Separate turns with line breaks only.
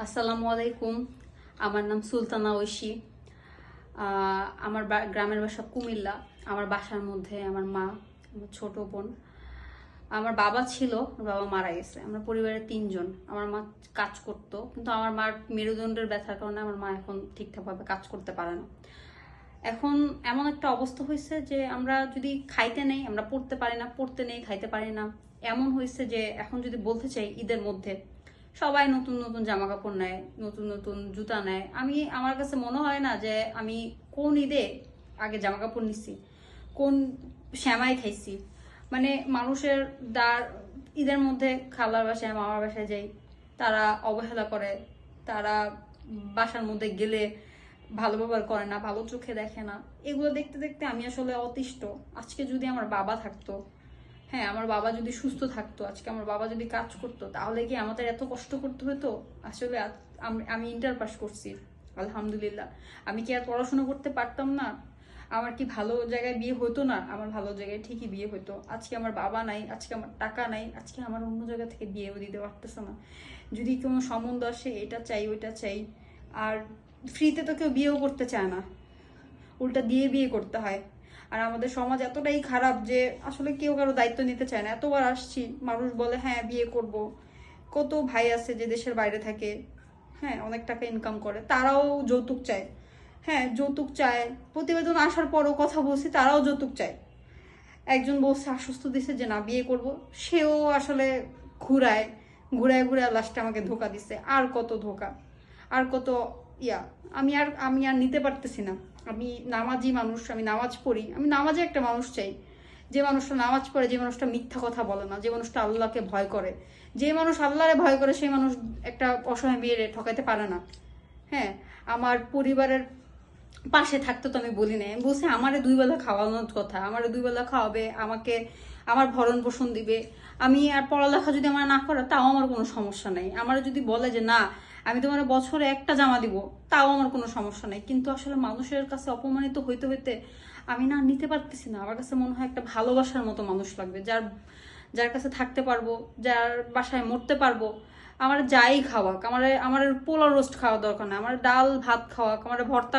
আসসালামু আলাইকুম। আমার নাম সুলতানা ঐশী। আমার গ্রামের বাসা কুমিল্লা। আমার বাসার মধ্যে আমার মা, আমার ছোট বোন, আমার বাবা ছিল, আমার বাবা মারা গেছে। আমরা পরিবারে তিনজন। আমার মা কাজ করতো, কিন্তু আমার মার মেরুদণ্ডের ব্যথার কারণে আমার মা এখন ঠিকঠাকভাবে কাজ করতে পারে না। এখন এমন একটা অবস্থা হয়েছে যে আমরা যদি খাইতে নেই, আমরা পড়তে পারি না, পড়তে নেই, খাইতে পারি না। এমন হয়েছে যে এখন যদি বলতে চাই ঈদের মধ্যে সবাই নতুন নতুন জামা কাপড় নেয়, নতুন নতুন জুতা নেয়। আমার কাছে মনে হয় না যে আমি কোন ঈদে আগে জামা কাপড় নিছি, কোন শ্যামাই খাইছি। মানে মানুষের দাঁড় ঈদের মধ্যে খালার বাসায় মামার বাসায় যাই, তারা অবহেলা করে, তারা বাসার মধ্যে গেলে ভালো ব্যবহার করে না, ভালো চোখে দেখে না। এগুলো দেখতে দেখতে আমি আসলে অতিষ্ঠ। আজকে যদি আমার বাবা থাকতো, হ্যাঁ আমার বাবা যদি সুস্থ থাকতো, আজকে আমার বাবা যদি কাজ করতো, তাহলে কি আমাদের এত কষ্ট করতে হতো? আসলে আমি ইন্টার পাস করছি, আলহামদুলিল্লাহ। আমি কি আর পড়াশোনা করতে পারতাম না? আমার কি ভালো জায়গায় বিয়ে হতো না? আমার ভালো জায়গায় ঠিকই বিয়ে হতো। আজকে আমার বাবা নাই, আজকে আমার টাকা নাই, আজকে আমার অন্য জায়গা থেকে বিয়েও দিতে পারতেছে না। যদি কোনো সম্বন্ধ আসে, এটা চাই ওইটা চাই। আর ফ্রিতে তো কেউ বিয়েও করতে চায় না, উল্টা দিয়ে বিয়ে করতে হয়। আর আমাদের সমাজ এতটাই খারাপ যে আসলে কেউ কারো দায়িত্ব নিতে চায় না। এতবার আসছি, মানুষ বলে হ্যাঁ বিয়ে করব। কত ভাই আছে যে দেশের বাইরে থাকে, হ্যাঁ অনেক টাকা ইনকাম করে, তারাও যৌতুক চায়। হ্যাঁ যৌতুক চায়, প্রতিবেদন আসার পরও কথা বলছি, তারাও যৌতুক চায়। একজন বলছে, আশ্বস্ত দিছে যে না বিয়ে করব, সেও আসলে ঘুরায় ঘুরায় ঘুরায় লাস্টে আমাকে ধোকা দিছে। আর কত ধোকা, আর কত ইয়া। আমি আর নিতে পারতেছি না। আমি নামাজি মানুষ, আমি নামাজ পড়ি, আমি নামাজে একটা মানুষ চাই, যে মানুষটা নামাজ পড়ে, যে মানুষটা মিথ্যা কথা বলে না, যে মানুষটা আল্লাহকে ভয় করে। যে মানুষ আল্লাহরে ভয় করে সেই মানুষ একটা অসহায় মেয়েরে ঠকাইতে পারে না। হ্যাঁ, আমার পরিবারের পাশে থাকতে তো আমি বলি নাই, আমি বলছি আমারে দুই বেলা খাওয়ানোর কথা, আমারে দুই বেলা খাওয়াবে, আমাকে আমার ভরণ পোষণ দিবে। আমি আর পড়ালেখা যদি আমার না করে তাও আমার কোনো সমস্যা নাই। আমার যদি বলে যে না আমি তোমার বছরে একটা জামা দিব, তাও আমার কোনো সমস্যা নাই। কিন্তু আসলে মানুষের কাছে অপমানিত হইতে হইতে আমি না নিতে পারতেছি না। আমার কাছে মনে হয় একটা ভালোবাসার মতো মানুষ লাগবে, যার যার কাছে থাকতে পারবো, যার বাসায় মরতে পারবো। আমার যাই খাওয়াক, আমার পোলাও রোস্ট খাওয়া দরকার না, আমার ডাল ভাত খাওয়াক, আমার ভর্তা